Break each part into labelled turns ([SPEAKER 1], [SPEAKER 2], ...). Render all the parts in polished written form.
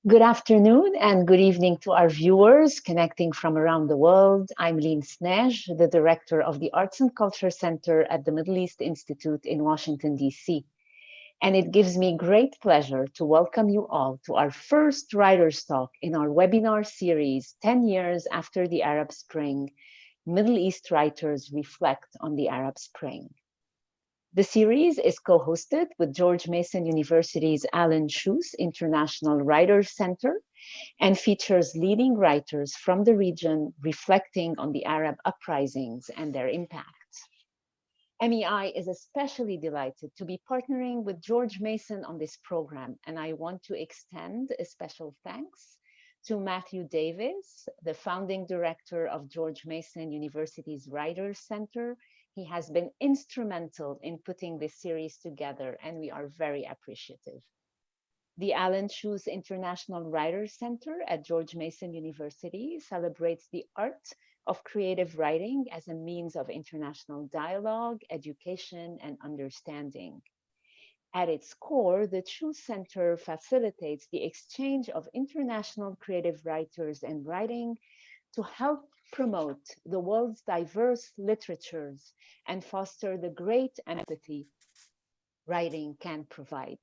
[SPEAKER 1] Good afternoon and good evening to our viewers connecting from around the world. I'm Lien Snej, the director of the Arts and Culture Center at the Middle East Institute in Washington, D.C. And it gives me great pleasure to welcome you all to our first Writers' Talk in our webinar series, 10 years after the Arab Spring, Middle East Writers Reflect on the Arab Spring. The series is co-hosted with George Mason University's Alan Cheuse International Writers Center and features leading writers from the region reflecting on the Arab uprisings and their impact. MEI is especially delighted to be partnering with George Mason on this program, and I want to extend a special thanks to Matthew Davis, the founding director of George Mason University's Writers Center. He has been instrumental in putting this series together, and we are very appreciative. The Alan Cheuse International Writers Center at George Mason University celebrates the art of creative writing as a means of international dialogue, education, and understanding. At its core, the Cheuse Center facilitates the exchange of international creative writers and writing to help promote the world's diverse literatures and foster the great empathy writing can provide.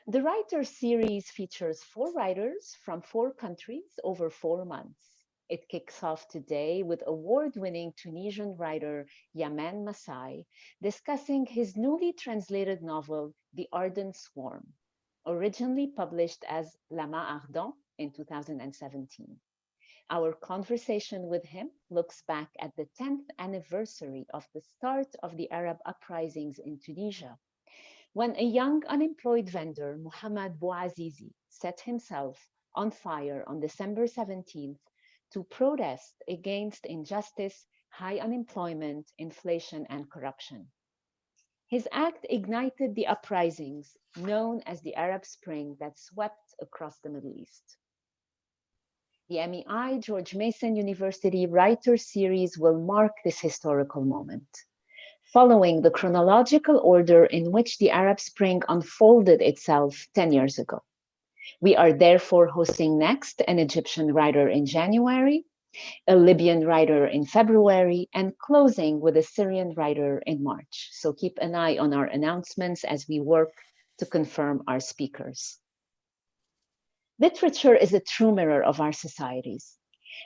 [SPEAKER 1] The Writer Series features 4 writers from 4 countries over 4 months. It kicks off today with award-winning Tunisian writer Yamen Manai discussing his newly translated novel, The Ardent Swarm, originally published as L'Amas Ardent in 2017. Our conversation with him looks back at the 10th anniversary of the start of the Arab uprisings in Tunisia, when a young unemployed vendor, Mohamed Bouazizi, set himself on fire on December 17th to protest against injustice, high unemployment, inflation, and corruption. His act ignited the uprisings known as the Arab Spring that swept across the Middle East. The MEI George Mason University Writer Series will mark this historical moment, following the chronological order in which the Arab Spring unfolded itself 10 years ago. We are therefore hosting next an Egyptian writer in January, a Libyan writer in February, and closing with a Syrian writer in March. So keep an eye on our announcements as we work to confirm our speakers. Literature is a true mirror of our societies.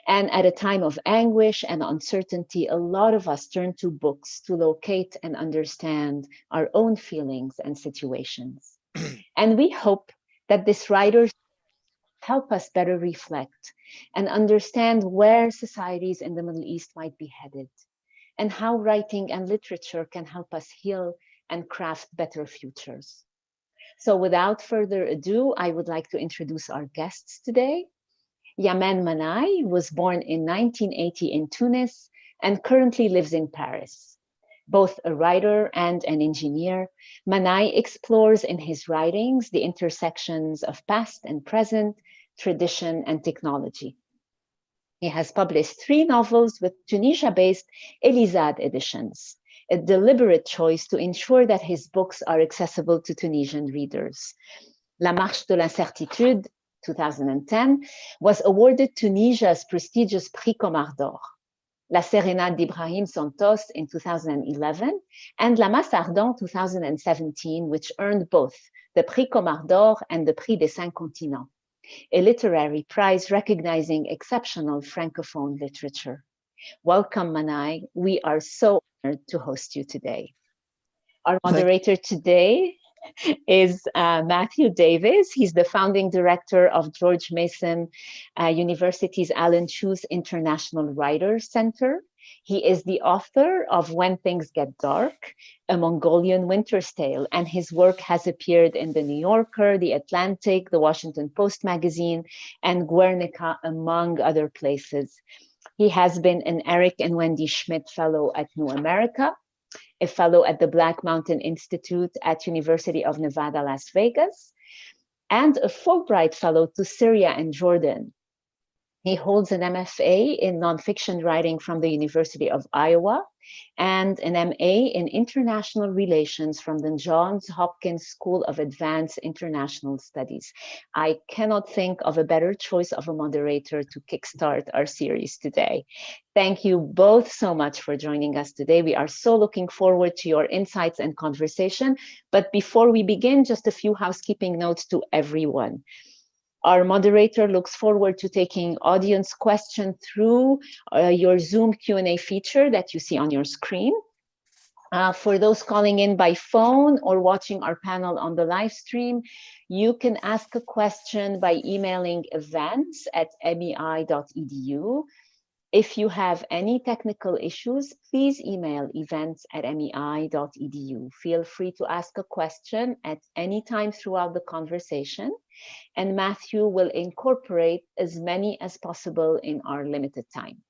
[SPEAKER 1] And at a time of anguish and uncertainty, a lot of us turn to books to locate and understand our own feelings and situations. And we hope that this writer help us better reflect and understand where societies in the Middle East might be headed, and how writing and literature can help us heal and craft better futures. So without further ado, I would like to introduce our guests today. Yamen Manai was born in 1980 in Tunis and currently lives in Paris. Both a writer and an engineer, Manai explores in his writings the intersections of past and present, tradition and technology. He has published 3 novels with Tunisia-based Elizad Editions, a deliberate choice to ensure that his books are accessible to Tunisian readers. La Marche de l'Incertitude, 2010, was awarded Tunisia's prestigious Prix Comar d'Or. La Serenade d'Ibrahim Santos in 2011, and L'Amas Ardent 2017, which earned both the Prix Comar d'Or and the Prix des Cinq Continents, a literary prize recognizing exceptional Francophone literature. Welcome, Manai. We are so honored to host you today. Our moderator today is Matthew Davis. He's the founding director of George Mason University's Alan Cheuse International Writers Center. He is the author of When Things Get Dark, a Mongolian winter's tale, and his work has appeared in The New Yorker, The Atlantic, The Washington Post magazine, and Guernica, among other places. He has been an Eric and Wendy Schmidt Fellow at New America, a fellow at the Black Mountain Institute at University of Nevada, Las Vegas, and a Fulbright Fellow to Syria and Jordan. He holds an MFA in nonfiction writing from the University of Iowa and an MA in international relations from the Johns Hopkins School of Advanced International Studies. I cannot think of a better choice of a moderator to kickstart our series today. Thank you both so much for joining us today. We are so looking forward to your insights and conversation. But before we begin, just a few housekeeping notes to everyone. Our moderator looks forward to taking audience questions through your Zoom Q&A feature that you see on your screen. For those calling in by phone or watching our panel on the live stream, you can ask a question by emailing events@mei.edu. If you have any technical issues, please email events@mei.edu. Feel free to ask a question at any time throughout the conversation, and Matthew will incorporate as many as possible in our limited time.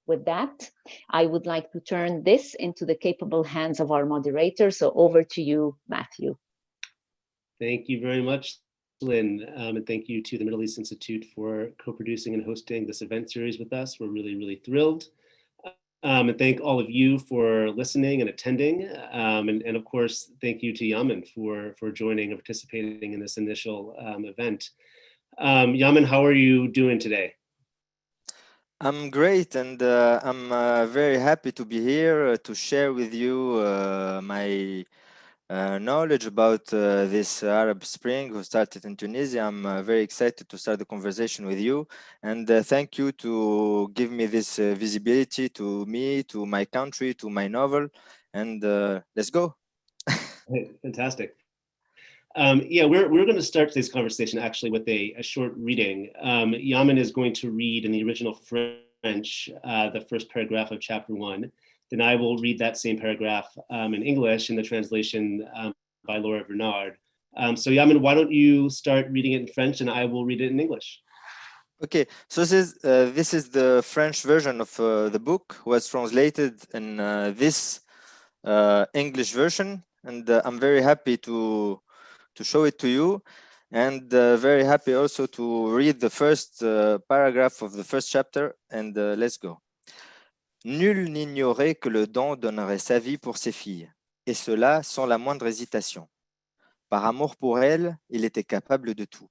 [SPEAKER 1] With that, I would like to turn this into the capable hands of our moderator. So over to you, Matthew.
[SPEAKER 2] Thank you very much, Lynn, and thank you to the Middle East Institute for co-producing and hosting this event series with us. We're really, really thrilled. And thank all of you for listening and attending. And of course, thank you to Yamen for joining and participating in this initial event. Yamen, how are you doing today?
[SPEAKER 3] I'm great, and I'm very happy to be here to share with you my knowledge about this Arab Spring who started in Tunisia. I'm very excited to start the conversation with you, and thank you to give me this visibility to me, to my country, to my novel, and let's go.
[SPEAKER 2] Fantastic. Yeah, we're going to start today's conversation actually with a short reading. Yamen is going to read in the original French the first paragraph of chapter 1. Then I will read that same paragraph in English in the translation by Laura Bernard. So Yamen, why don't you start reading it in French and I will read it in English.
[SPEAKER 3] Okay, so this is the French version of the book, was translated in this English version, and I'm very happy to show it to you, and very happy also to read the first paragraph of the first chapter, and let's go. Nul n'ignorait que le Don donnerait sa vie pour ses filles, et cela sans la moindre hésitation. Par amour pour elles, il était capable de tout.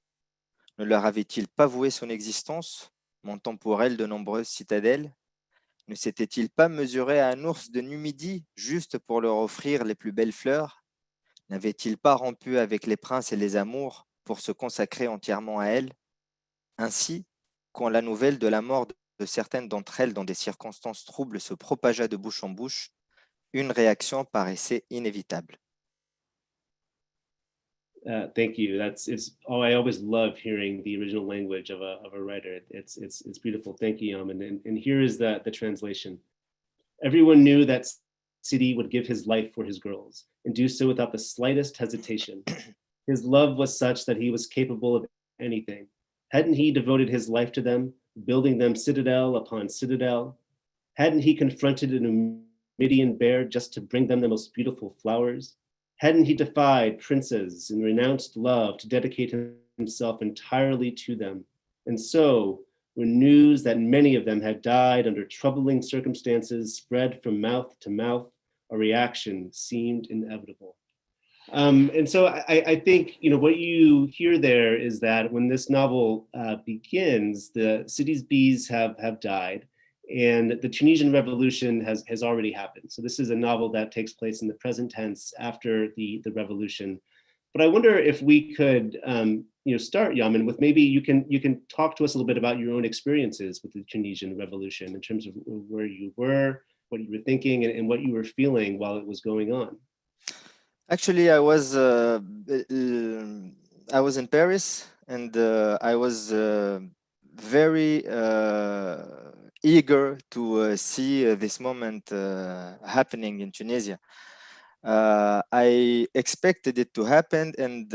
[SPEAKER 3] Ne leur avait-il pas voué son existence, montant pour elles de nombreuses citadelles? Ne s'était-il pas mesuré à un ours de Numidie juste pour leur offrir les plus belles fleurs? N'avait-il pas rompu avec les princes et les amours pour se consacrer entièrement à elles? Ainsi, quand la nouvelle de la mort de certaines d'entre elles dans des circonstances troubles se propagea de bouche en bouche, une réaction paraissait inévitable.
[SPEAKER 2] Thank you. I always love hearing the original language of a writer. It's beautiful. Thank you, Yamen. And here is the translation. Everyone knew that Sidi would give his life for his girls and do so without the slightest hesitation. His love was such that he was capable of anything. Hadn't he devoted his life to them, building them citadel upon citadel? Hadn't he confronted an Numidian bear just to bring them the most beautiful flowers? Hadn't he defied princes and renounced love to dedicate himself entirely to them? And so, when news that many of them had died under troubling circumstances spread from mouth to mouth, a reaction seemed inevitable. And so I think, what you hear there is that when this novel begins, the city's bees have died, and the Tunisian revolution has already happened. So this is a novel that takes place in the present tense after the revolution. But I wonder if we could start, Yamen, with maybe you can talk to us a little bit about your own experiences with the Tunisian revolution in terms of where you were, what you were thinking, and what you were feeling while it was going on.
[SPEAKER 3] Actually, I was in Paris, and I was very eager to see this moment happening in Tunisia. I expected it to happen, and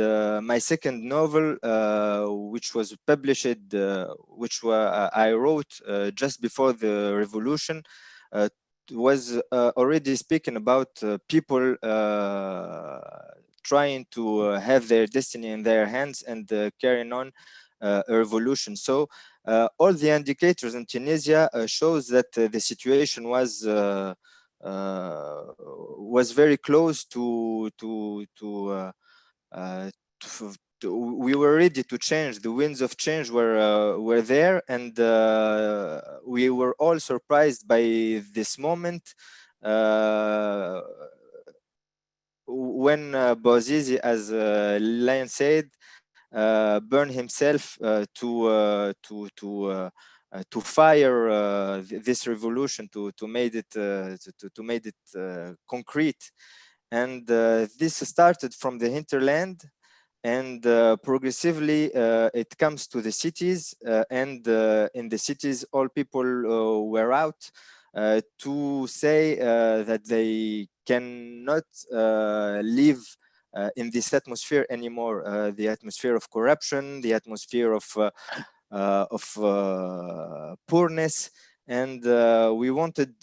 [SPEAKER 3] my second novel, which was published, I wrote just before the revolution, was already speaking about people trying to have their destiny in their hands and carrying on a revolution. So all the indicators in Tunisia shows that the situation was very close uh, we were ready to change. The winds of change were there, and we were all surprised by this moment when Bouazizi, as Lion said, burned himself to fire this revolution, to made it to made it concrete. And this started from the hinterland, and progressively it comes to the cities, and in the cities all people were out to say that they cannot live in this atmosphere anymore, the atmosphere of corruption, the atmosphere of poorness, and we wanted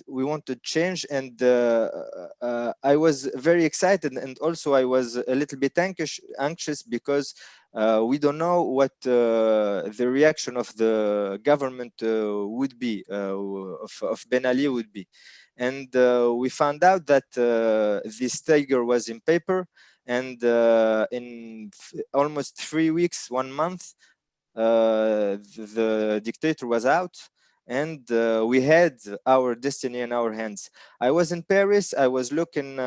[SPEAKER 3] change. And I was very excited, and also I was a little bit anxious because we don't know what the reaction of the government would be, of Ben Ali would be. And we found out that this tiger was in paper, and in almost 3 weeks, 1 month, the dictator was out, and we had our destiny in our hands. I was in Paris. I was looking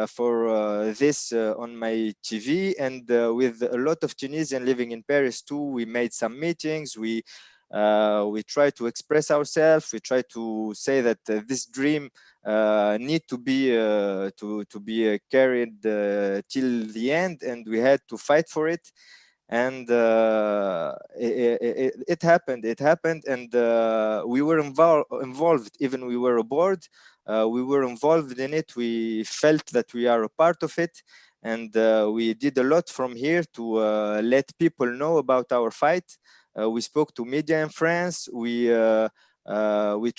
[SPEAKER 3] for this on my TV, and with a lot of Tunisians living in Paris too, we made some meetings. We try to express ourselves. We try to say that this dream need to be carried till the end, and we had to fight for it. And it happened, and we were involved. Even we were aboard, we were involved in it. We felt that we are a part of it, and we did a lot from here to let people know about our fight. We spoke to media in France. We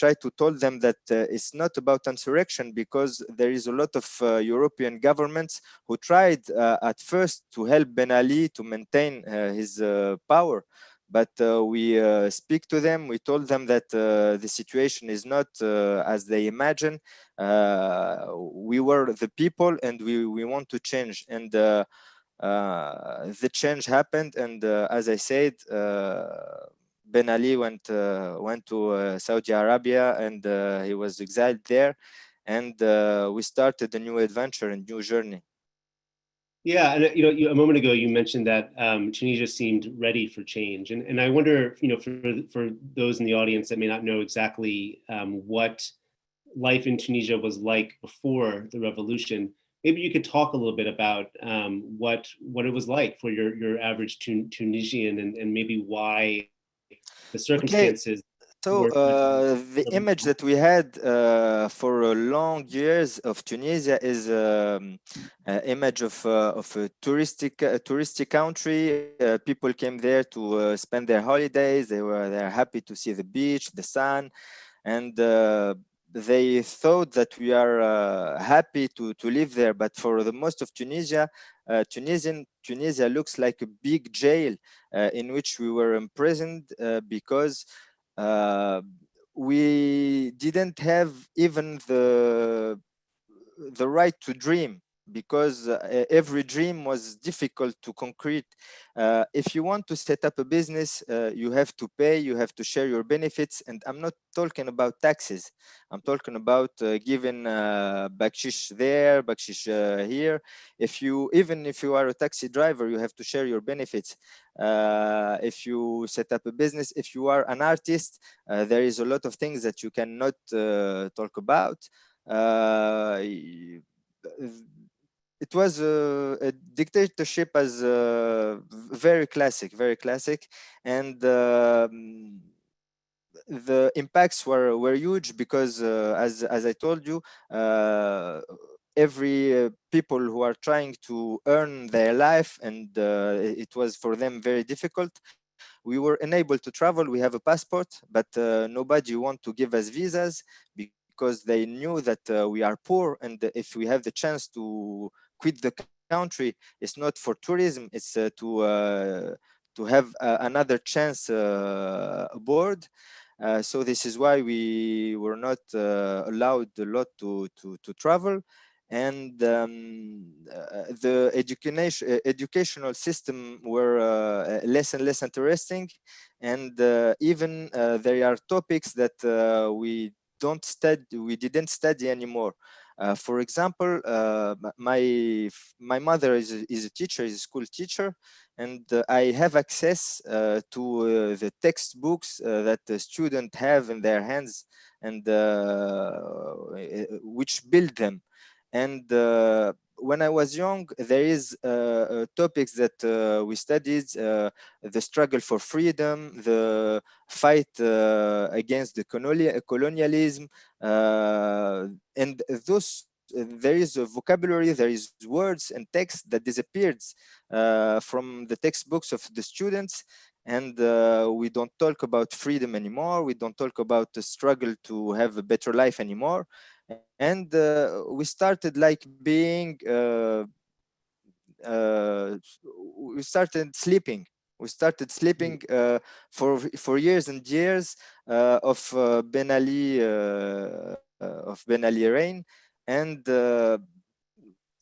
[SPEAKER 3] tried to tell them that it's not about insurrection, because there is a lot of European governments who tried at first to help Ben Ali to maintain his power. But we speak to them. We told them that the situation is not as they imagine. We were the people, and we want to change. And the change happened. And as I said, Ben Ali went to Saudi Arabia, and he was exiled there, and we started a new adventure and new journey.
[SPEAKER 2] Yeah, and a moment ago you mentioned that Tunisia seemed ready for change, and I wonder, for those in the audience that may not know exactly what life in Tunisia was like before the revolution, maybe you could talk a little bit about what it was like for your average Tunisian, and maybe why the circumstances.
[SPEAKER 3] So the image that we had for long years of Tunisia is image of a touristic country. People came there to spend their holidays. They're happy to see the beach, the sun, and they thought that we are happy to live there. But for the most of Tunisia, Tunisia looks like a big jail in which we were imprisoned because we didn't have even the right to dream, because every dream was difficult to concrete. If you want to set up a business, you have to pay, you have to share your benefits. And I'm not talking about taxes. I'm talking about giving bakshish there, bakshish here. Even if you are a taxi driver, you have to share your benefits. If you set up a business, if you are an artist, there is a lot of things that you cannot talk about. It was a dictatorship, as very classic, and the impacts were huge, because as I told you, every people who are trying to earn their life, and it was for them very difficult. We were unable to travel. We have a passport, but nobody want to give us visas, because they knew that we are poor, and if we have the chance to quit the country, it's not for tourism, it's have another chance aboard. So this is why we were not allowed a lot to travel, and the educational system were less and less interesting, and even there are topics that we didn't study anymore. For example, my mother is a teacher, is a school teacher, and I have access to the textbooks that the students have in their hands, and which build them. And when I was young, there is topics that we studied: the struggle for freedom, the fight against the colonialism, and those. There is a vocabulary, there is words and text that disappeared from the textbooks of the students, and we don't talk about freedom anymore. We don't talk about the struggle to have a better life anymore, and we started like being uh, we started sleeping. We started sleeping for years and years of Ben Ali reign, and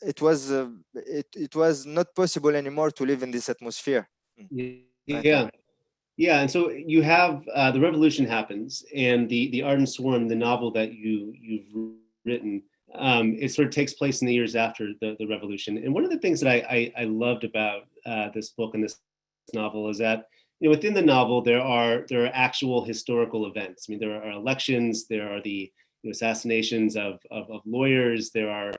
[SPEAKER 3] it was not possible anymore to live in this atmosphere. I
[SPEAKER 2] Yeah.
[SPEAKER 3] think.
[SPEAKER 2] Yeah, and so you have the revolution happens, and the Ardent Swarm, the novel that you've written, it sort of takes place in the years after the revolution. And one of the things that I loved about this book and this novel is that within the novel there are actual historical events. I mean, there are elections, there are the assassinations of lawyers, there are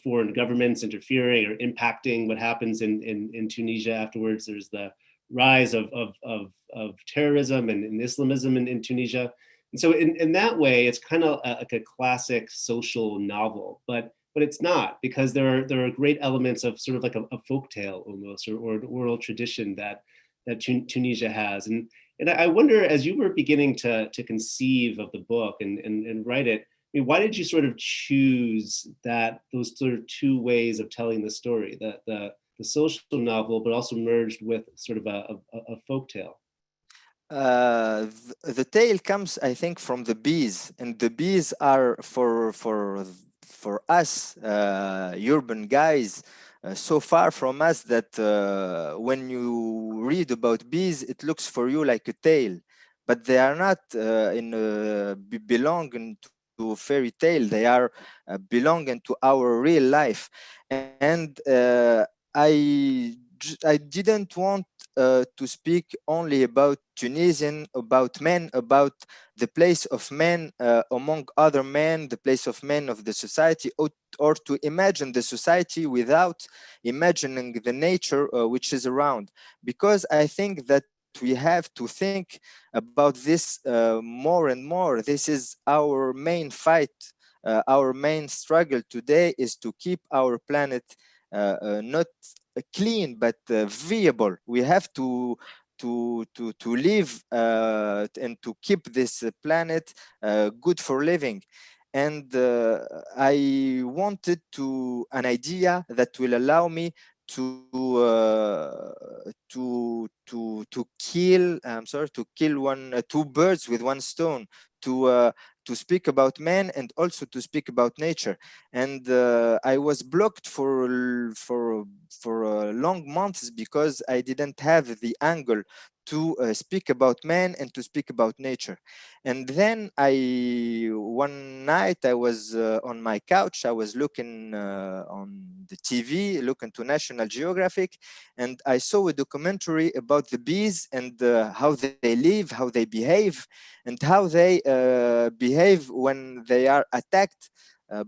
[SPEAKER 2] foreign governments interfering or impacting what happens in Tunisia afterwards. There's the rise of terrorism and Islamism in Tunisia. And so in that way, it's kind of like a classic social novel, but it's not, because there are great elements of sort of like a folk tale almost, or an oral tradition that Tunisia has. And I wonder, as you were beginning to conceive of the book and write it, I mean, why did you sort of choose those sort of two ways of telling the story, the social novel, but also merged with sort of a folk tale?
[SPEAKER 3] The tale comes, I think, from the bees, and the bees are for us urban guys so far from us that when you read about bees, it looks for you like a tale, but they are not belonging to fairy tale. They are belonging to our real life, and I didn't want to speak only about Tunisian, about men, about the place of men among other men, the place of men of the society, or to imagine the society without imagining the nature which is around. Because I think that we have to think about this more and more. This is our main fight. Our main struggle today is to keep our planet not clean but viable. We have to live and to keep this planet good for living. And I wanted to an idea that will allow me to kill. I'm sorry, to kill two birds with one stone. To speak about man and also to speak about nature. And I was blocked for long months because I didn't have the angle to speak about man and to speak about nature. And then one night I was on my couch. I was looking on the TV, looking to National Geographic, and I saw a documentary about the bees and how they live, how they behave, and how they behave when they are attacked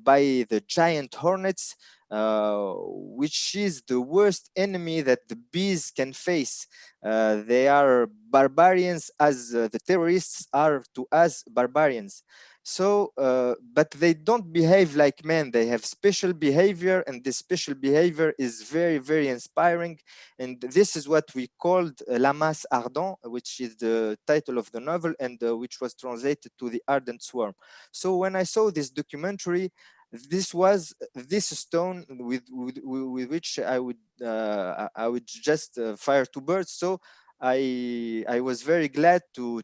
[SPEAKER 3] by the giant hornets, which is the worst enemy that the bees can face. They are barbarians as the terrorists are to us barbarians. So, but they don't behave like men. They have special behavior, and this special behavior is very, very inspiring. And this is what we called L'Amas Ardent, which is the title of the novel, and which was translated to the Ardent Swarm. So when I saw this documentary, this was this stone with which I would just fire two birds. So I was very glad to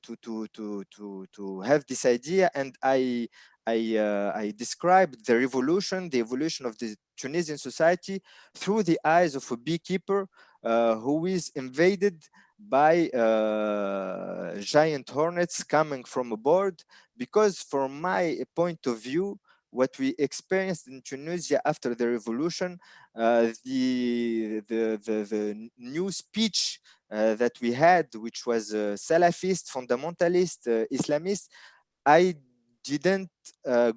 [SPEAKER 3] have this idea, and I described the evolution of the Tunisian society through the eyes of a beekeeper who is invaded by giant hornets coming from aboard. Because from my point of view, what we experienced in Tunisia after the revolution, the new speech that we had, which was Salafist, fundamentalist, Islamist, I didn't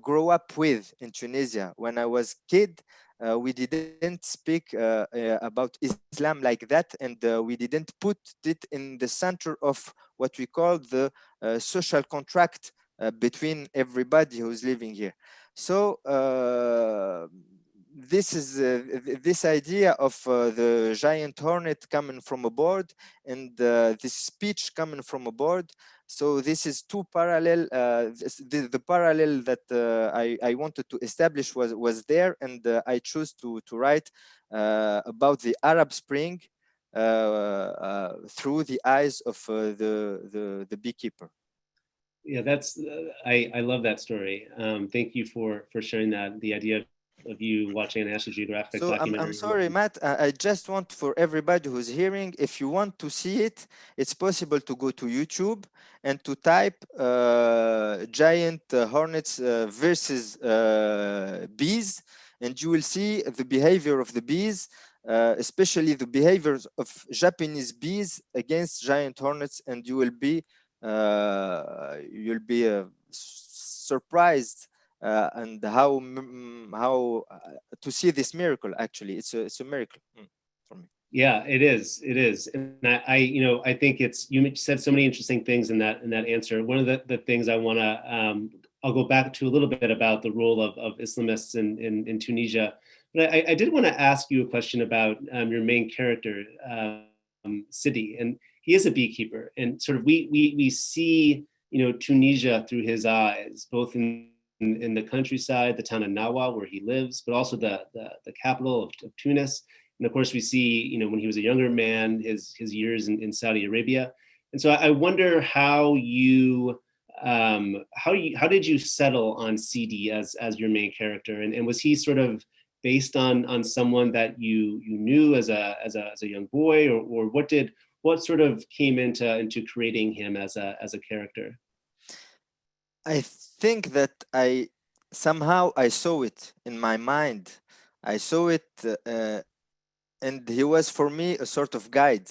[SPEAKER 3] grow up with in Tunisia. When I was kid, we didn't speak about Islam like that, and we didn't put it in the center of what we call the social contract between everybody who's living here. So this idea of the giant hornet coming from aboard, and this speech coming from aboard. So this is two parallel. The parallel that I wanted to establish was there, and I chose to write about the Arab Spring through the eyes of the beekeeper.
[SPEAKER 2] Yeah, that's I love that story. Thank you for sharing that. The idea of you watching a National Geographic
[SPEAKER 3] So
[SPEAKER 2] documentary.
[SPEAKER 3] I'm sorry, Matt. I just want for everybody who's hearing, if you want to see it, it's possible to go to YouTube and to type giant hornets versus bees, and you will see the behavior of the bees, especially the behaviors of Japanese bees against giant hornets, and you'll be surprised and how to see this miracle. Actually, it's a miracle for me.
[SPEAKER 2] Yeah, it is. It is, and I think it's, you said so many interesting things in that answer. One of the things I want to, I'll go back to a little bit about the role of Islamists in Tunisia, but I did want to ask you a question about your main character, Sidi, and he is a beekeeper, and sort of we see Tunisia through his eyes, both in the countryside, the town of Nawa where he lives, but also the capital of Tunis. And of course, we see, when he was a younger man, his years in Saudi Arabia. And so I wonder how did you settle on Sidi as your main character, and was he sort of based on someone that you knew as a young boy, or what sort of came into creating him as a character?
[SPEAKER 3] I think that I saw it in my mind. I saw it, and he was for me a sort of guide.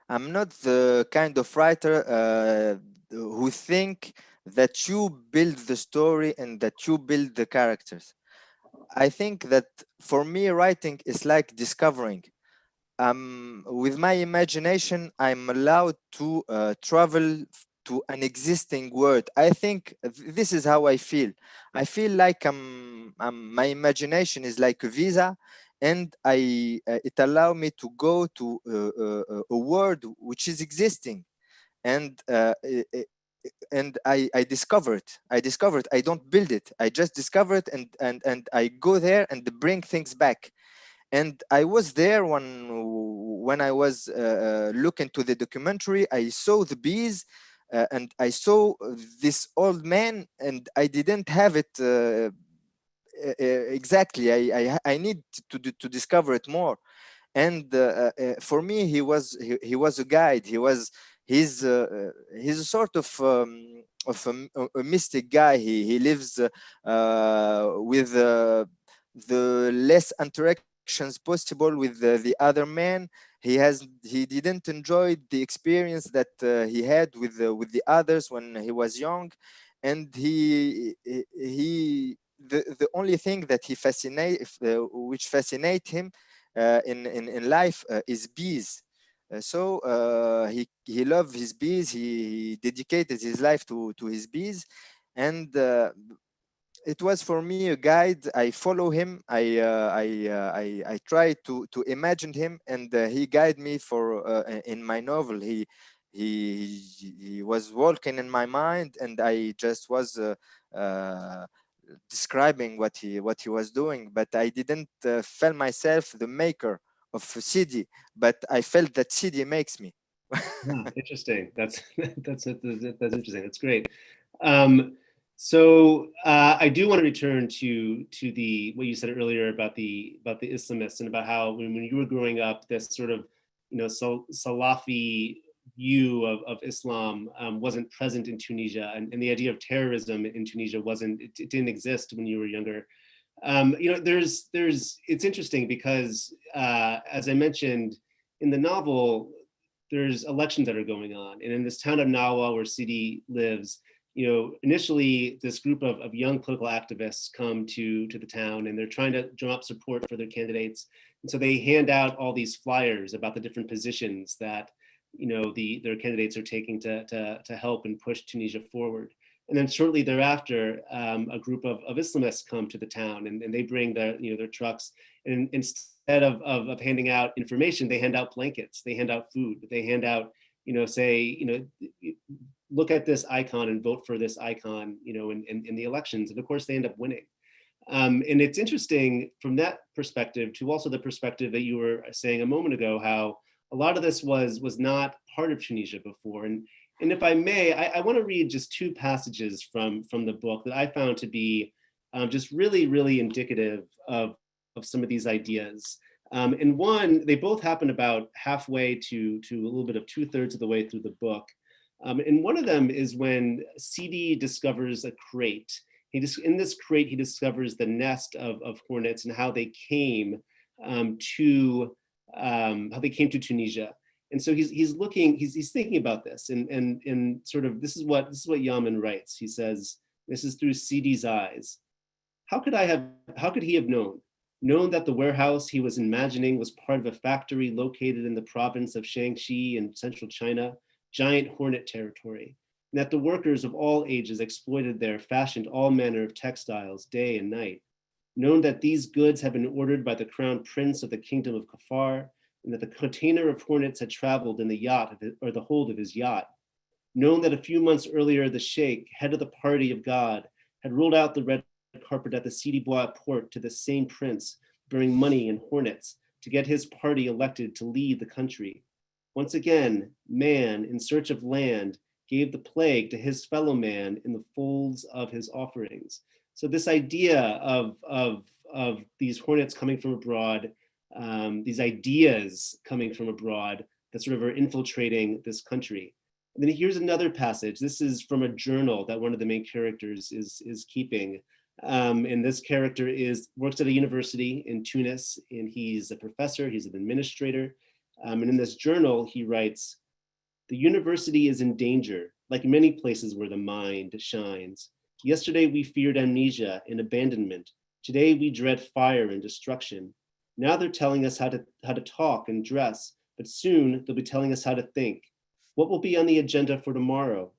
[SPEAKER 3] I'm not the kind of writer who think that you build the story and that you build the characters. I think that for me, writing is like discovering. With my imagination, I'm allowed to travel to an existing world. I think this is how I feel. I feel like my imagination is like a visa, and it allow me to go to a world which is existing, and I discover it. I don't build it. I just discover it, and I go there and bring things back. And I was there when I was looking to the documentary. I saw the bees, and I saw this old man, and I didn't have it exactly. I need to discover it more. And for me, he was a guide. He's a sort of a mystic guy. He lives with the less interactions possible with the other man. He didn't enjoy the experience that he had with the others when he was young, and the only thing that which fascinate him in life is bees. He loved his bees. He dedicated his life to his bees, and it was for me a guide. I follow him. I try to imagine him, and he guided me for in my novel. He was walking in my mind, and I just was describing what he was doing. But I didn't feel myself the maker of Sidi, but I felt that Sidi makes me.
[SPEAKER 2] Yeah, interesting. That's interesting. That's great. So I do want to return to the what you said earlier about the Islamists and about how when you were growing up, this sort of Salafi view of Islam wasn't present in Tunisia, and the idea of terrorism in Tunisia it didn't exist when you were younger. It's interesting because as I mentioned in the novel, there's elections that are going on. And in this town of Nawa where Sidi lives, initially this group of young political activists come to the town and they're trying to drum up support for their candidates. And so they hand out all these flyers about the different positions that, their candidates are taking to help and push Tunisia forward. And then shortly thereafter, a group of Islamists come to the town and they bring their trucks. And instead of handing out information, they hand out blankets, they hand out food, they hand out, look at this icon and vote for this icon, in the elections. And of course, they end up winning. And it's interesting from that perspective to also the perspective that you were saying a moment ago, how a lot of this was not part of Tunisia before. And if I may, I want to read just two passages from the book that I found to be just really, really indicative of some of these ideas. And one, they both happen about halfway to a little bit of 2/3 of the way through the book. And one of them is when Sidi discovers a crate. In this crate, he discovers the nest of hornets and how they came to Tunisia. And so he's thinking about this, and sort of this is what Yamen writes. He says, this is through Sidi's eyes. How could he have known that the warehouse he was imagining was part of a factory located in the province of Shaanxi in central China, giant hornet territory, and that the workers of all ages exploited there fashioned all manner of textiles day and night, known that these goods had been ordered by the crown prince of the kingdom of Kafar, and that the container of hornets had traveled in the hold of his yacht, known that a few months earlier the sheikh, head of the party of God, had rolled out the red carpet at the Sidi Bois port to the same prince, bearing money and hornets to get his party elected to lead the country. Once again, man, in search of land, gave the plague to his fellow man in the folds of his offerings. So this idea of these hornets coming from abroad, these ideas coming from abroad that sort of are infiltrating this country. And then here's another passage. This is from a journal that one of the main characters is keeping. And this character works at a university in Tunis, and he's a professor, he's an administrator. And in this journal, he writes, "The university is in danger, like many places where the mind shines. Yesterday we feared amnesia and abandonment. Today we dread fire and destruction. Now they're telling us how to talk and dress, but soon they'll be telling us how to think. What will be on the agenda for tomorrow?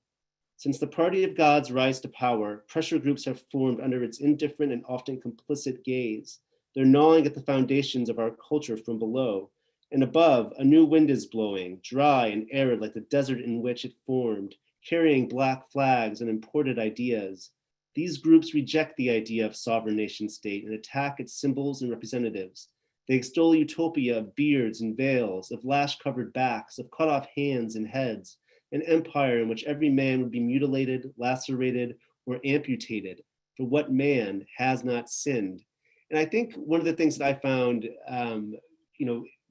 [SPEAKER 2] Since the party of God's rise to power, pressure groups have formed under its indifferent and often complicit gaze. They're gnawing at the foundations of our culture from below. And above, a new wind is blowing, dry and arid like the desert in which it formed, carrying black flags and imported ideas. These groups reject the idea of sovereign nation state and attack its symbols and representatives. They extol utopia of beards and veils, of lash-covered backs, of cut-off hands and heads, an empire in which every man would be mutilated, lacerated, or amputated for what man has not sinned." And I think one of the things that I found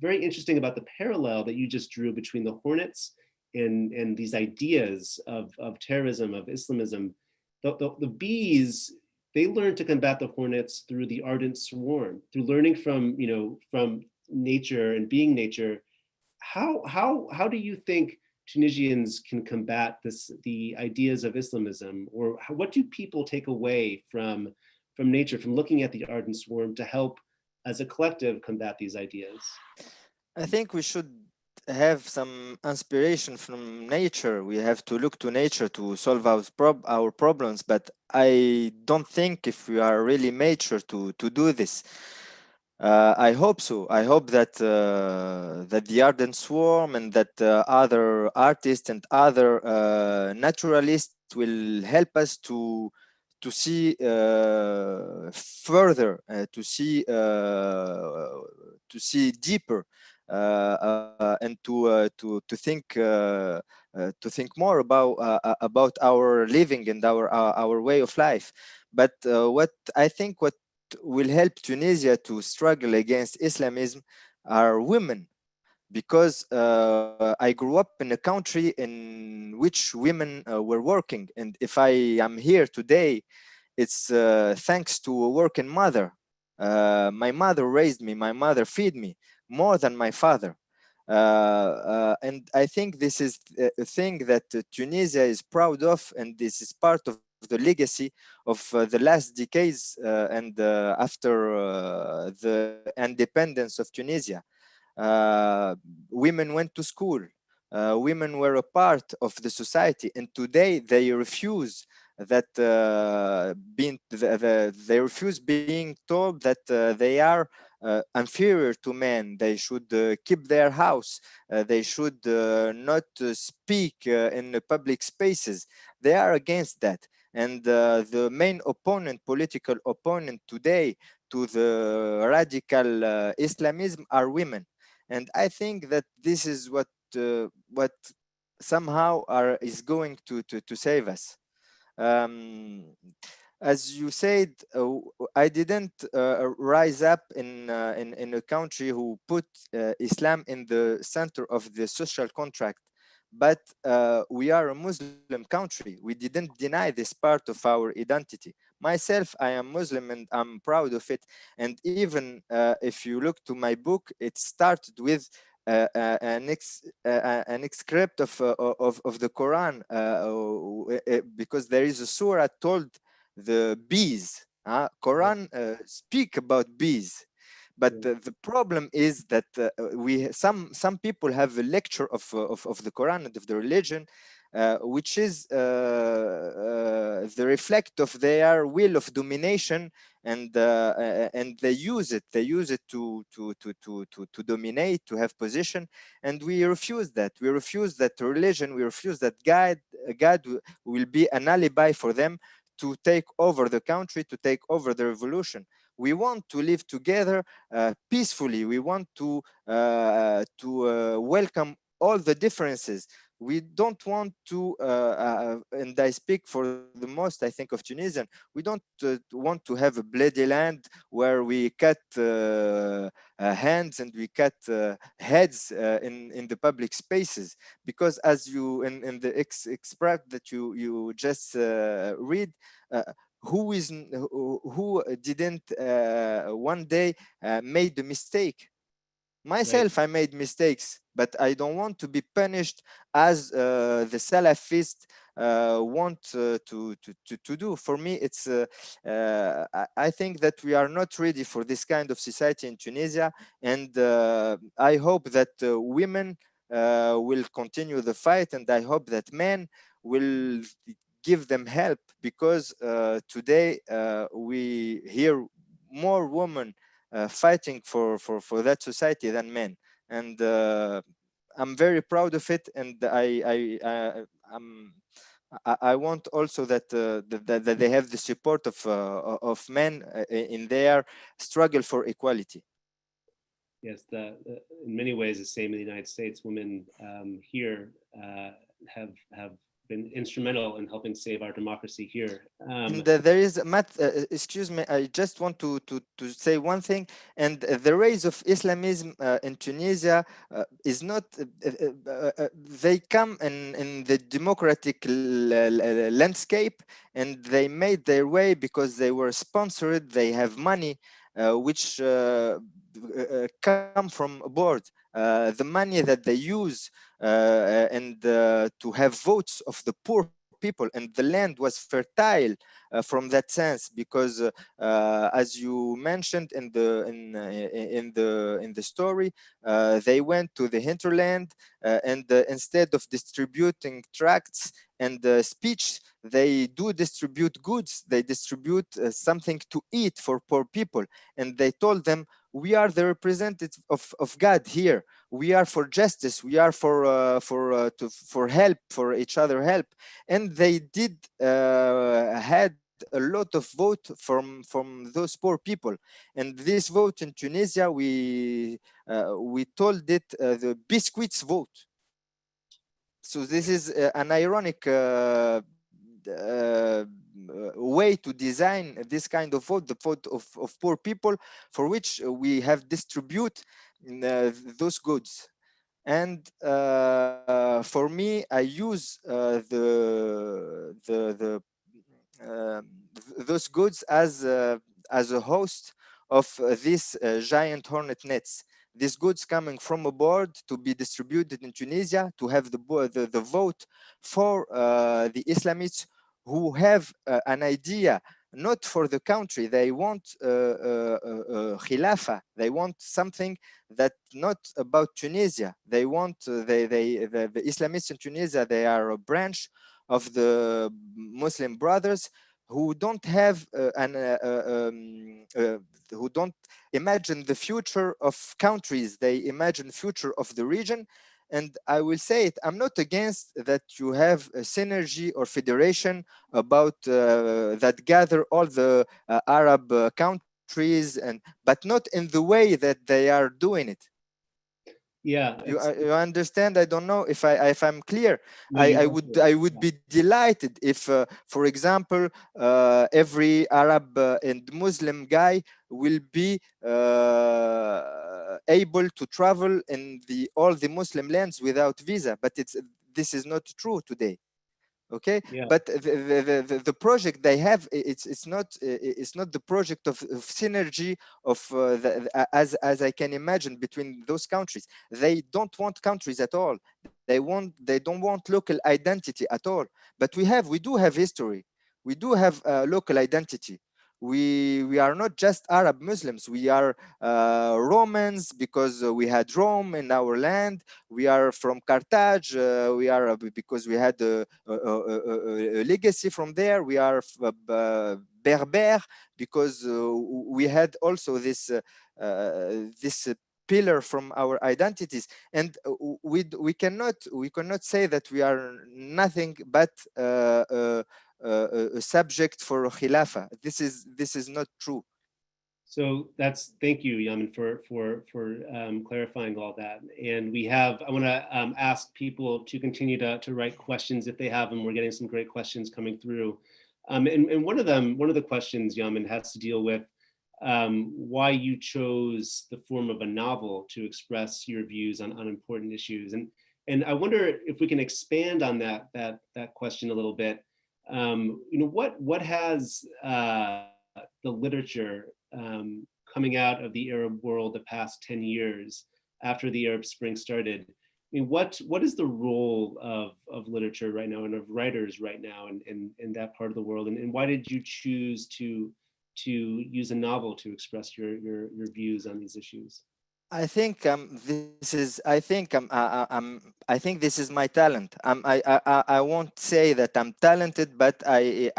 [SPEAKER 2] very interesting about the parallel that you just drew between the hornets and these ideas of terrorism, of Islamism, the bees, they learn to combat the hornets through the ardent swarm, through learning from nature and being nature. How do you think Tunisians can combat the ideas of Islamism, or what do people take away from nature, from looking at the ardent swarm to help as a collective combat these ideas?
[SPEAKER 3] I think we should have some inspiration from nature. We have to look to nature to solve our problems, but I don't think if we are really nature to do this. I hope so. I hope that that the Ardent Swarm and that other artists and other naturalists will help us to see further, to see deeper and to think more about our living and our way of life. But what I think what will help Tunisia to struggle against Islamism are women, because I grew up in a country in which women were working, and if I am here today, it's thanks to a working mother. My mother raised me, my mother feed me more than my father. And I think this is a thing that Tunisia is proud of, and this is part of the legacy of the last decades and after the independence of Tunisia. uh, Women went to school, women were a part of the society, and today they refuse that they refuse being told that they are inferior to men. They should keep their house. They should not speak in the public spaces. They are against that. And the main opponent, political opponent today to the radical Islamism are women. And I think that this is what somehow is going to save us. um, as you said, I didn't rise up in a country who put Islam in the center of the social contract, but we are a Muslim country. We didn't deny this part of our identity. Myself, I am Muslim and I'm proud of it. And even if you look to my book, it started with an excerpt of the Quran, because there is a surah told the bees. Quran speak about bees, but the problem is that we some people have a lecture of the Quran and of the religion, which is the reflect of their will of domination, and they use it to dominate, to have position. And we refuse that. We refuse that religion. We refuse that God will be an alibi for them to take over the country, to take over the revolution. We want to live together peacefully. We want to welcome all the differences. We don't want to, and I speak for the most, I think, of Tunisian. We don't want to have a bloody land where we cut hands and we cut heads in the public spaces. Because as you in the extract that you just read, uh, who didn't one day made the mistake?
[SPEAKER 2] Right.
[SPEAKER 3] Myself, I made mistakes, but I don't want to be punished as the Salafist want to do. For me, it's I think that we are not ready for this kind of society in Tunisia, and I hope that women will continue the fight, and I hope that men will give them help, because today we hear more women fighting for that society than men. And I'm very proud of it, and I want also that they have the support of men in their struggle for equality.
[SPEAKER 2] Yes, in many ways the same in the United States. Women here have been instrumental in helping save our democracy here.
[SPEAKER 3] And there is Matt, excuse me, I just want to say one thing. And the rise of Islamism in Tunisia is not they come in the democratic landscape, and they made their way because they were sponsored, they have money which come from abroad, the money that they use and to have votes of the poor people, and the land was fertile from that sense, because as you mentioned in the story, they went to the hinterland, and instead of distributing tracts and speech, they do distribute goods. They distribute something to eat for poor people, and they told them, we are the representatives of God here. We are for justice. We are for help, for each other help. And they did had a lot of vote from those poor people. And this vote in Tunisia, we told it the biscuits vote. So this is an ironic way to design this kind of vote, the vote of poor people, for which we have distribute those goods. And for me, I use um, those goods as a host of these giant hornet nets. These goods coming from abroad to be distributed in Tunisia to have the vote for the Islamists who have an idea not for the country. They want khilafah. They want something that not about Tunisia. They want the Islamists in Tunisia. They are a branch of the Muslim Brothers who don't have who don't imagine the future of countries. They imagine future of the region. And I will say it, I'm not against that you have a synergy or federation about that gather all the Arab countries, but not in the way that they are doing it.
[SPEAKER 2] Yeah,
[SPEAKER 3] You understand? I don't know if I'm clear.
[SPEAKER 2] No, you
[SPEAKER 3] I would be delighted if, for example, every Arab and Muslim guy will be able to travel in all the Muslim lands without visa. But this is not true today. Okay,
[SPEAKER 2] yeah.
[SPEAKER 3] but the project they have, it's not the project of synergy of as I can imagine between those countries. They don't want countries at all. They don't want local identity at all. But we do have history. We do have local identity. We are not just Arab Muslims. We are Romans because we had Rome in our land. We are from Carthage. We are because we had a legacy from there. We are Berber because we had also this pillar from our identities. And we cannot say that we are nothing but a subject for khilafah. This is not true.
[SPEAKER 2] So thank you, Yamen, for clarifying all that. And I want to ask people to continue to write questions if they have them. We're getting some great questions coming through. And one of the questions, Yamen, has to deal with why you chose the form of a novel to express your views on important issues. And I wonder if we can expand on that question a little bit. What has the literature coming out of the Arab world the past 10 years after the Arab Spring started? I mean, what is the role of literature right now and of writers right now in that part of the world? And why did you choose to use a novel to express your views on these issues?
[SPEAKER 3] I think I think this is my talent. I won't say that I'm talented, but I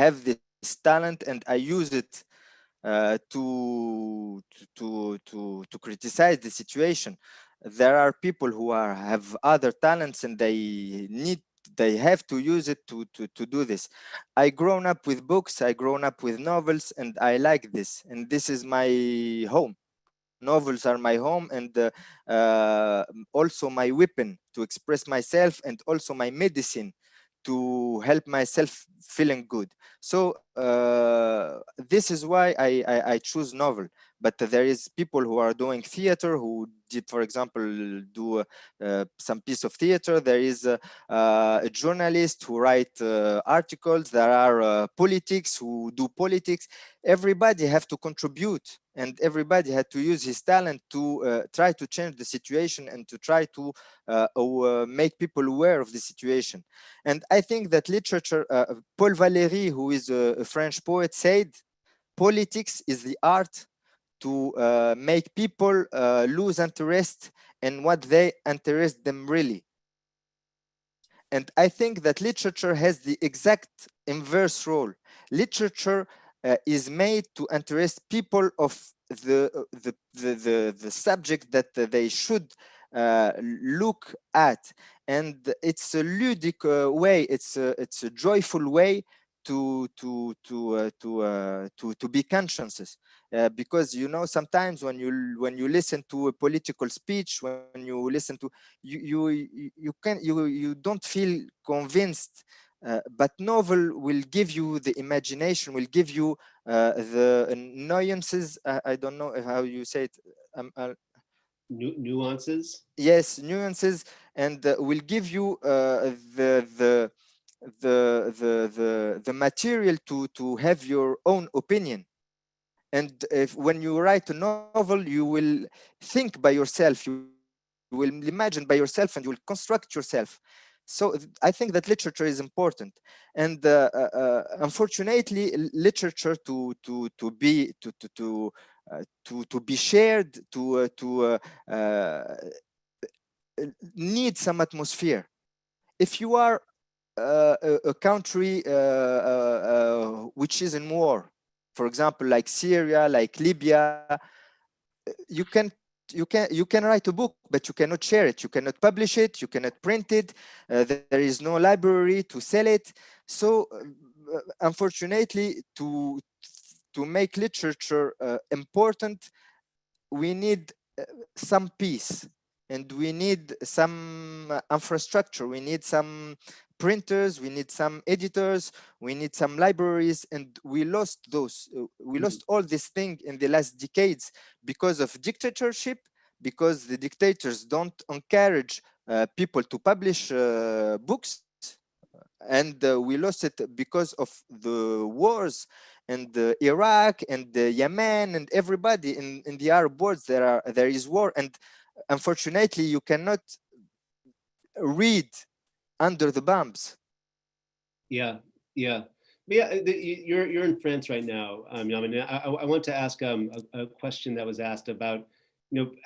[SPEAKER 3] have this talent and I use it to criticize the situation. There are people who have other talents and they have to use it to do this. I grown up with books, I grown up with novels, and I like this, and this is my home. Novels are my home, and also my weapon to express myself, and also my medicine to help myself feeling good. So this is why I choose novel. But there is people who are doing theater who did, for example, do some piece of theater. There is a journalist who write articles. There are politics who do politics. Everybody have to contribute, and everybody had to use his talent to try to change the situation and to try to make people aware of the situation. And I think that literature, Paul Valéry, who is a French poet, said, politics is the art to make people lose interest in what they interest them really. And I think that literature has the exact inverse role. Literature is made to interest people of the subject that they should look at. And it's a ludic way, it's a joyful way to be conscious, because sometimes when you listen to a political speech, when you listen to you don't feel convinced, but novel will give you the imagination, will give you the nuances. I don't know how you say it.
[SPEAKER 2] Nuances.
[SPEAKER 3] Yes, nuances, and will give you the material to have your own opinion. And if when you write a novel, you will think by yourself, you will imagine by yourself, and you will construct yourself. So I think that literature is important, and unfortunately, literature to be shared, need some atmosphere. If you are a country which is in war, for example, like Syria, like Libya, you can you can write a book, but you cannot share it, you cannot publish it, you cannot print it. There is no library to sell it. So unfortunately, to make literature important, we need some peace, and we need some infrastructure, we need some printers, we need some editors, we need some libraries, and we lost those. We lost all this thing in the last decades because of dictatorship, because the dictators don't encourage people to publish books, and we lost it because of the wars, and Iraq and Yemen and everybody in the Arab world. There is war, and unfortunately you cannot read under the bombs.
[SPEAKER 2] Yeah, yeah, yeah. You're in France right now, Yamen. I want to ask a question that was asked about,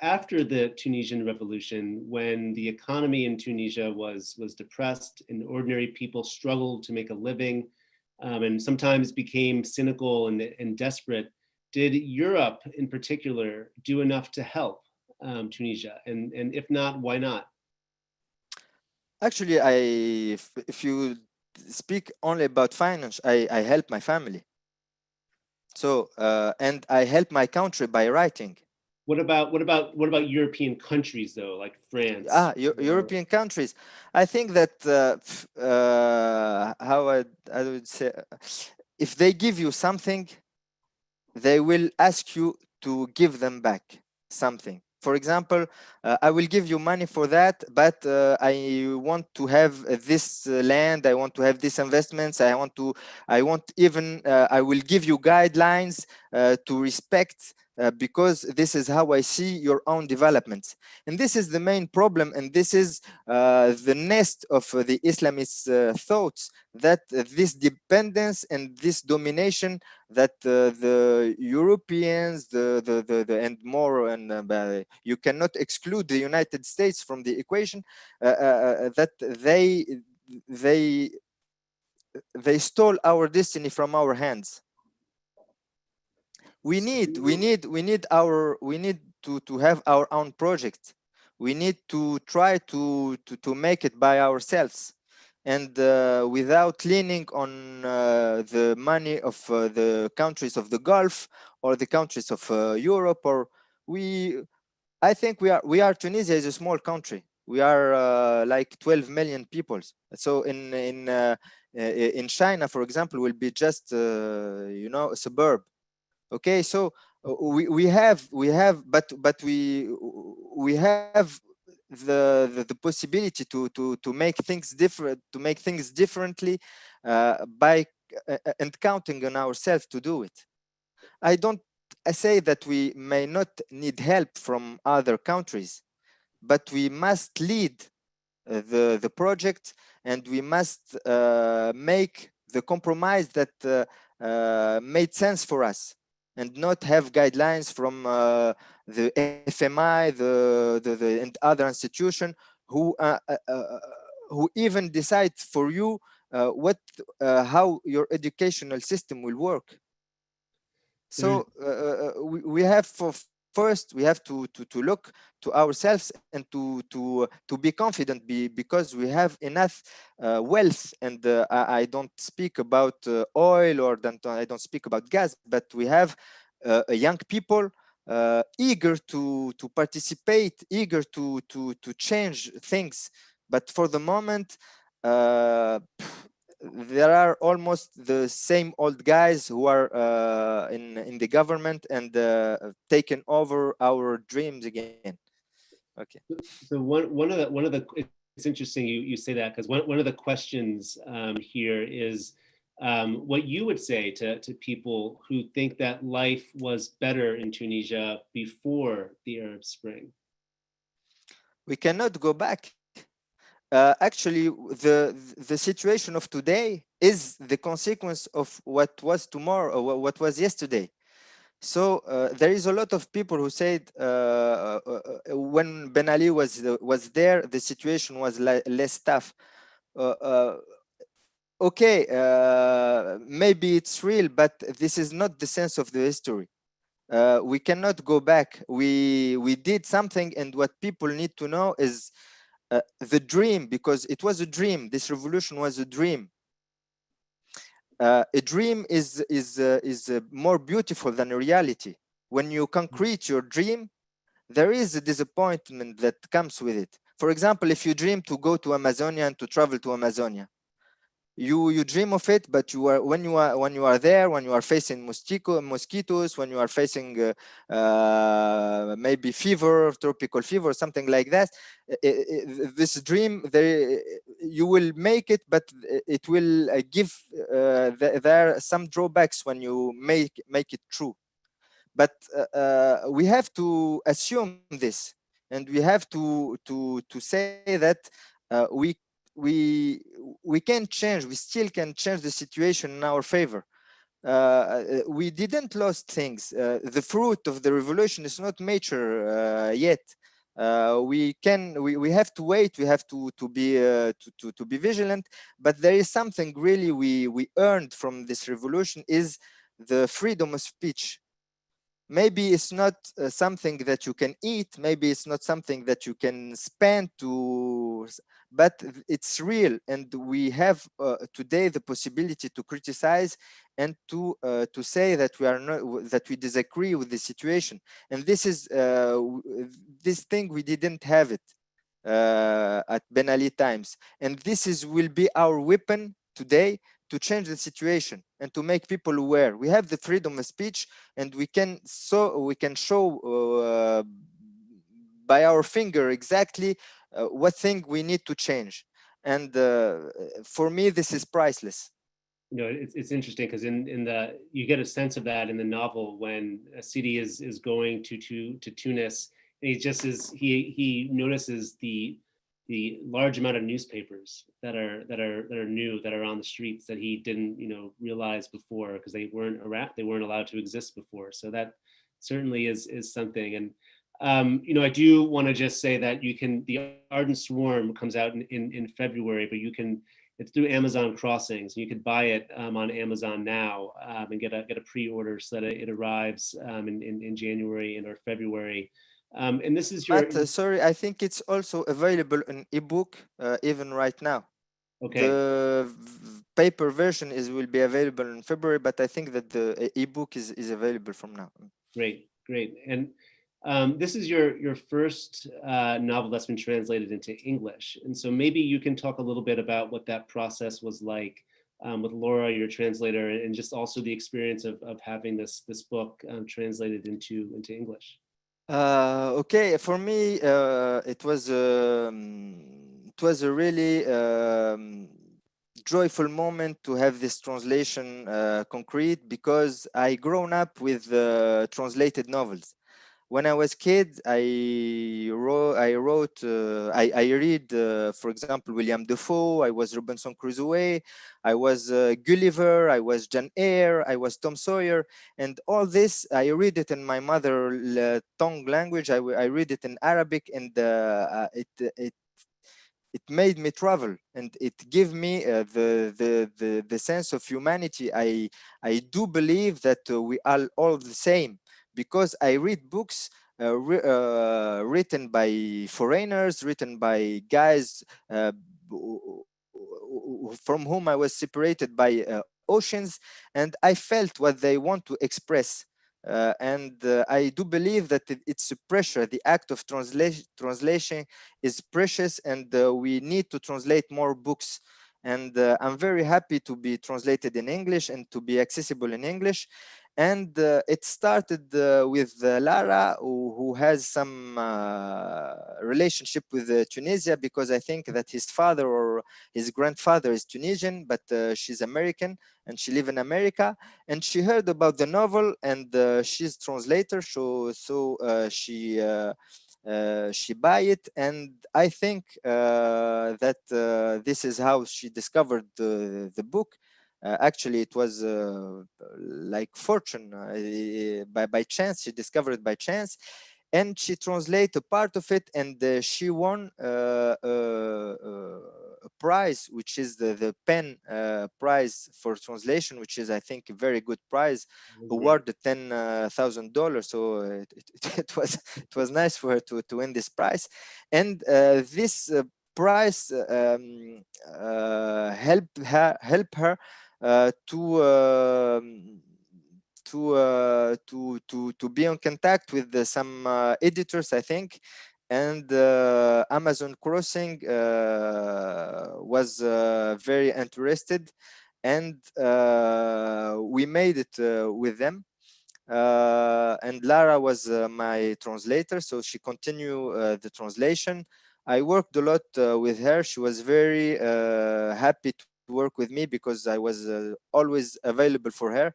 [SPEAKER 2] after the Tunisian revolution, when the economy in Tunisia was depressed and ordinary people struggled to make a living, and sometimes became cynical and desperate. Did Europe, in particular, do enough to help Tunisia? And if not, why not?
[SPEAKER 3] Actually, if you speak only about finance, I help my family. So and I help my country by writing.
[SPEAKER 2] What about European countries though, like France?
[SPEAKER 3] European countries. I think that how I would say, if they give you something, they will ask you to give them back something. For example, I will give you money for that, but I want to have this land, I want to have these investments, I want even, I will give you guidelines to respect, because this is how I see your own developments. And this is the main problem, and this is the nest of the Islamist thoughts, that this dependence and this domination that the Europeans, and more, and you cannot exclude the United States from the equation, that they they stole our destiny from our hands. We need to have our own project. We need to try to make it by ourselves, and without leaning on the money of the countries of the Gulf, or the countries of Europe. Or we I think we are Tunisia is a small country. We are like 12 million people. So in China, for example, will be just a suburb. Okay, so we have the possibility to make things different, to make things differently, by and counting on ourselves to do it. I say that we may not need help from other countries, but we must lead the project, and we must make the compromise that made sense for us, and not have guidelines from the FMI, and other institution, who even decide for you what how your educational system will work. So we have first we have to look to ourselves and to be confident, because we have enough wealth. And I don't speak about oil, or I don't speak about gas, but we have young people eager to participate, eager to change things. But for the moment, there are almost the same old guys who are in the government and taking over our dreams again. Okay.
[SPEAKER 2] So one of the it's interesting you say that, because one of the questions here is what you would say to people who think that life was better in Tunisia before the Arab Spring.
[SPEAKER 3] We cannot go back. Actually, the situation of today is the consequence of what was tomorrow, or what was yesterday. So there is a lot of people who said when Ben Ali was there, the situation was less tough. Okay, maybe it's real, but this is not the sense of the history. We cannot go back. We did something, and what people need to know is the dream, because it was a dream. This revolution was a dream. A dream is more beautiful than a reality. When you concrete your dream, there is a disappointment that comes with it. For example, if you dream to go to Amazonia and to travel to Amazonia, you dream of it, but when you are there, when you are facing mosquitoes, when you are facing maybe fever, tropical fever, something like that, this dream, you will make it, but it will give there are some drawbacks when you make it true. But we have to assume this, and we have to say that we can change. We still can change the situation in our favor. We didn't lose things. The fruit of the revolution is not mature yet. We have to wait. We have to be vigilant. But there is something really we earned from this revolution, is the freedom of speech. Maybe it's not something that you can eat, maybe it's not something that you can spend to, but it's real. And we have today the possibility to criticize and to say that we are not, that we disagree with the situation. And this is this thing, we didn't have it at Ben Ali times. And this will be our weapon today to change the situation and to make people aware. We have the freedom of speech, and we can show by our finger exactly what thing we need to change. And for me, this is priceless.
[SPEAKER 2] You know, it's interesting, because in the, you get a sense of that in the novel when Sidi is going to Tunis, and he notices the large amount of newspapers that are new, that are on the streets, that he didn't realize before, because they weren't allowed to exist before. So that certainly is something. And I do want to just say that the Ardent Swarm comes out in February, but it's through Amazon Crossings. You could buy it on Amazon now and get a pre-order so that it arrives in January or February. And this is your.
[SPEAKER 3] But sorry, I think it's also available in ebook even right now.
[SPEAKER 2] Okay.
[SPEAKER 3] The paper version will be available in February, but I think that the ebook is available from now.
[SPEAKER 2] Great. And this is your first novel that's been translated into English, and so maybe you can talk a little bit about what that process was like with Laura, your translator, and just also the experience of having this book translated into English.
[SPEAKER 3] Okay, for me, it was a really joyful moment to have this translation concrete, because I grown up with translated novels. When I was kid, I read, for example, William Defoe. I was Robinson Crusoe. I was Gulliver. I was Jane Eyre. I was Tom Sawyer. And all this, I read it in my mother tongue language. I read it in Arabic, and it made me travel, and it gave me the sense of humanity. I do believe that we are all the same. because I read books written by foreigners, written by guys from whom I was separated by oceans, and I felt what they want to express. And I do believe that it's a pressure. The act of translation is precious, and we need to translate more books. And I'm very happy to be translated in English and to be accessible in English. And it started with Lara, who has some relationship with Tunisia, because I think that his father or his grandfather is Tunisian, but she's American and she lives in America. And she heard about the novel, and she's translator, so she buy it. And I think that this is how she discovered the book. Actually, it was like fortune. By chance, she discovered it by chance, and she translated a part of it, and she won a prize, which is the pen prize for translation, which is, I think, a very good prize, awarded $10,000. So it was nice for her to win this prize. And this prize help her to be in contact with some editors, I think. And Amazon Crossing was very interested, and we made it with them. And Lara was my translator, so she continued the translation. I worked a lot with her. She was very happy to work with me, because I was always available for her,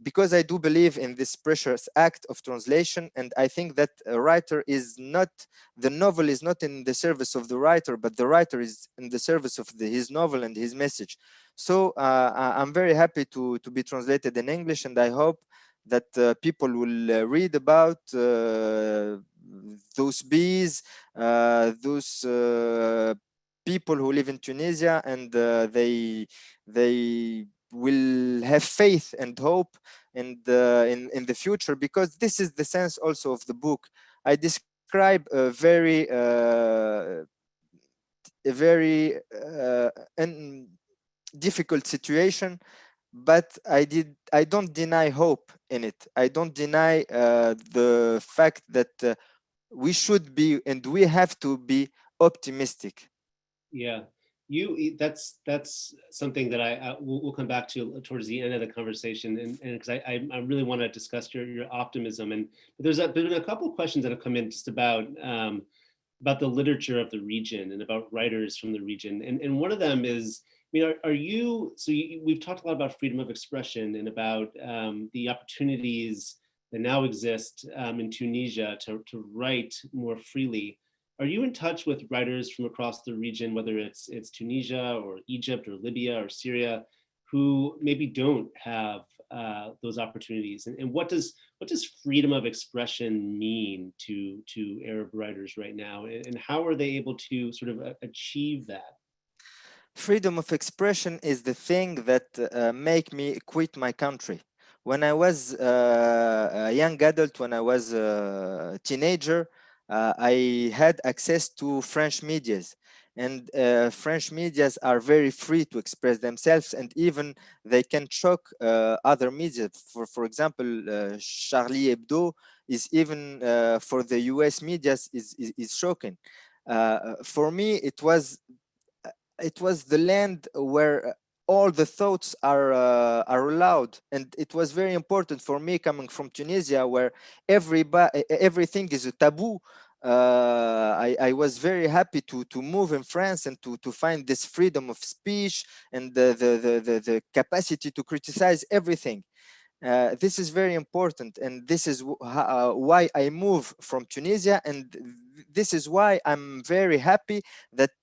[SPEAKER 3] because I do believe in this precious act of translation. And I think that a writer is not, the novel is not in the service of the writer, but the writer is in the service of his novel and his message. So I'm very happy to be translated in English, and I hope that people will read about those bees, those people who live in Tunisia, and they will have faith and hope in the future, because this is the sense also of the book. I describe a very difficult situation, but I don't deny hope in it. I don't deny the fact that we should be and we have to be optimistic.
[SPEAKER 2] Yeah, that's something that we'll come back to towards the end of the conversation, and because I really want to discuss your optimism. And there's been a couple of questions that have come in just about the literature of the region and about writers from the region, and one of them is, I mean, are you, so we've talked a lot about freedom of expression and about the opportunities that now exist in Tunisia to write more freely. Are you in touch with writers from across the region, whether it's Tunisia or Egypt or Libya or Syria, who maybe don't have those opportunities? And what does freedom of expression mean to Arab writers right now? And how are they able to sort of achieve that?
[SPEAKER 3] Freedom of expression is the thing that make me quit my country. When I was a young adult, when I was a teenager, I had access to French medias, and French medias are very free to express themselves, and even they can shock other media. For example, Charlie Hebdo is even for the US medias is shocking. For me, it was the land where all the thoughts are allowed, and it was very important for me, coming from Tunisia, where everything is a taboo. I was very happy to move in France and to find this freedom of speech and the capacity to criticize everything. This is very important, and this is why I move from Tunisia, and this is why I'm very happy that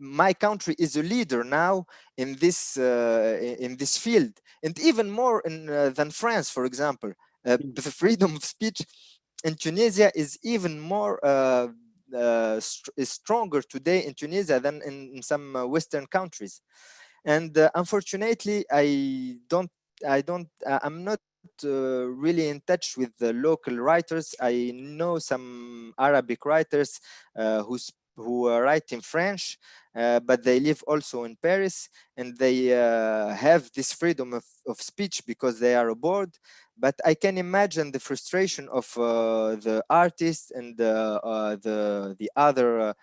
[SPEAKER 3] my country is a leader now in this field, and even more than France, for example. The freedom of speech in Tunisia is even more is stronger today in Tunisia than in some Western countries. And unfortunately, I'm not really in touch with the local writers. I know some Arabic writers who write in French, but they live also in Paris, and they have this freedom of speech because they are abroad. But I can imagine the frustration of the artists and the other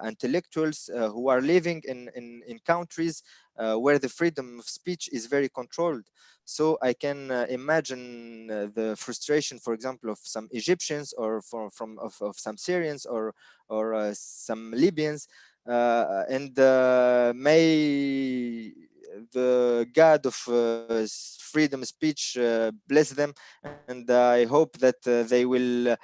[SPEAKER 3] intellectuals who are living in countries where the freedom of speech is very controlled. So I can imagine the frustration, for example, of some Egyptians or of some Syrians or some Libyans, and may the God of freedom of speech bless them, and I hope that they will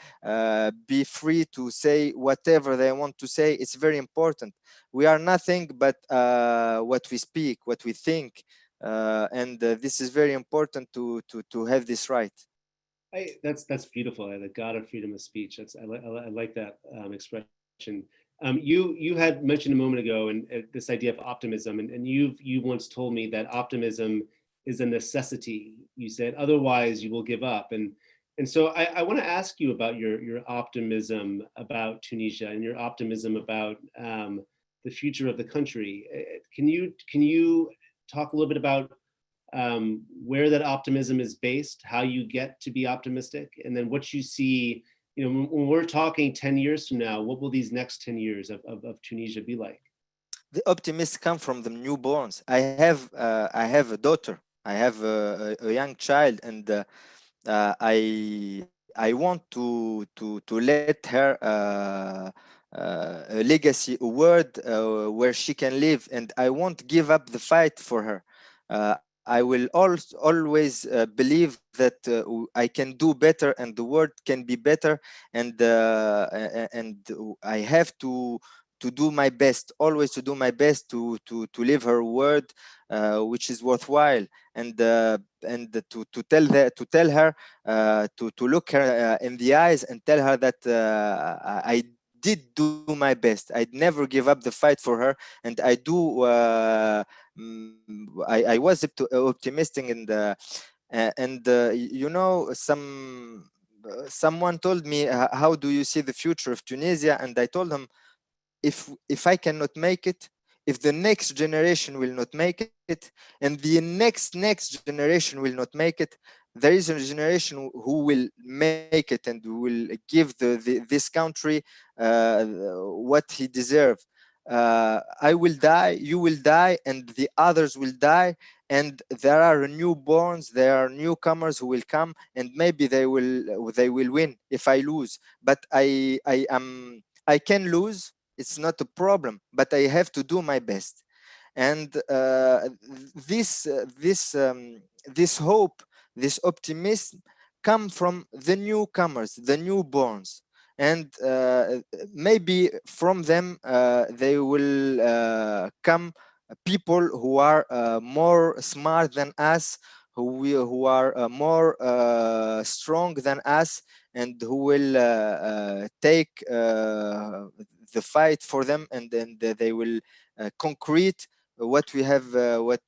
[SPEAKER 3] be free to say whatever they want to say. It's very important. We are nothing but what we speak, what we think, and this is very important to have this right.
[SPEAKER 2] That's beautiful. The God of freedom of speech. I like that expression. You had mentioned a moment ago, and this idea of optimism, and you once told me that optimism is a necessity. You said otherwise you will give up, and so I want to ask you about your optimism about Tunisia and your optimism about the future of the country. Can you talk a little bit about where that optimism is based, how you get to be optimistic, and then what you see, when we're talking 10 years from now, what will these next 10 years of Tunisia be like?
[SPEAKER 3] The optimists come from the newborns. I have a daughter. I have a young child, and I want to let her a legacy, a word where she can live, and I won't give up the fight for her. I will always believe that I can do better, and the world can be better, and I have to do my best, always to do my best to live her word, which is worthwhile, and to tell her to look her in the eyes and tell her that I did do my best. I'd never give up the fight for her, and I do. I was optimistic, and someone told me, how do you see the future of Tunisia? And I told him, if I cannot make it, if the next generation will not make it, and the next generation will not make it, there is a generation who will make it and will give this country what he deserves. I will die, you will die, and the others will die, and there are newborns, there are newcomers who will come, and maybe they will win if I lose. But I can lose. It's not a problem, but I have to do my best. And this hope, this optimism, come from the newcomers, the newborns, and maybe from them they will come people who are more smart than us, who are more strong than us, and who will take the fight for them, and then they will concrete what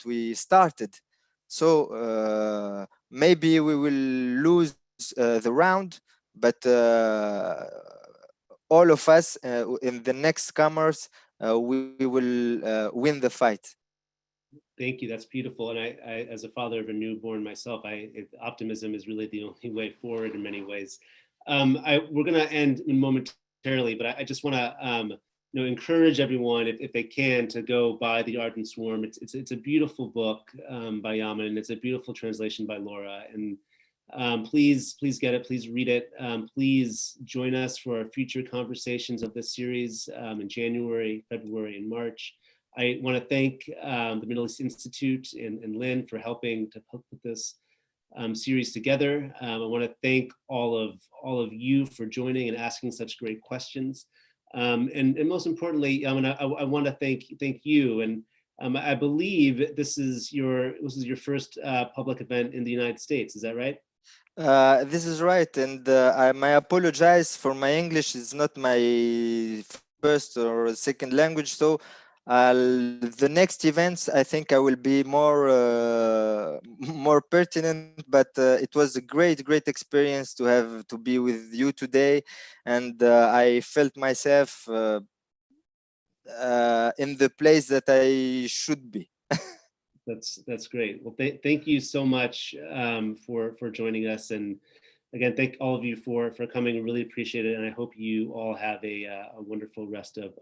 [SPEAKER 3] we started. So maybe we will lose the round, but all of us in the next comers, we will win the fight.
[SPEAKER 2] Thank you. That's beautiful. And I as a father of a newborn myself, optimism is really the only way forward in many ways. We're going to end momentarily, but I just want to encourage everyone, if they can, to go buy the Ardent Swarm. It's a beautiful book by Yamen, and it's a beautiful translation by Laura. And please get it. Please read it. Please join us for our future conversations of this series in January, February, and March. I want to thank the Middle East Institute and Lynn for helping to put this series together. I want to thank all of you for joining and asking such great questions. And most importantly, I want to thank you. And I believe this is your first public event in the United States. Is that right?
[SPEAKER 3] This is right, and I apologize for my English. It's not my first or second language, so The next events, I think I will be more pertinent, but it was a great experience to be with you today, and I felt myself in the place that I should be.
[SPEAKER 2] That's great. Well, thank you so much for joining us, and again, thank all of you for coming. I really appreciate it, and I hope you all have a wonderful rest of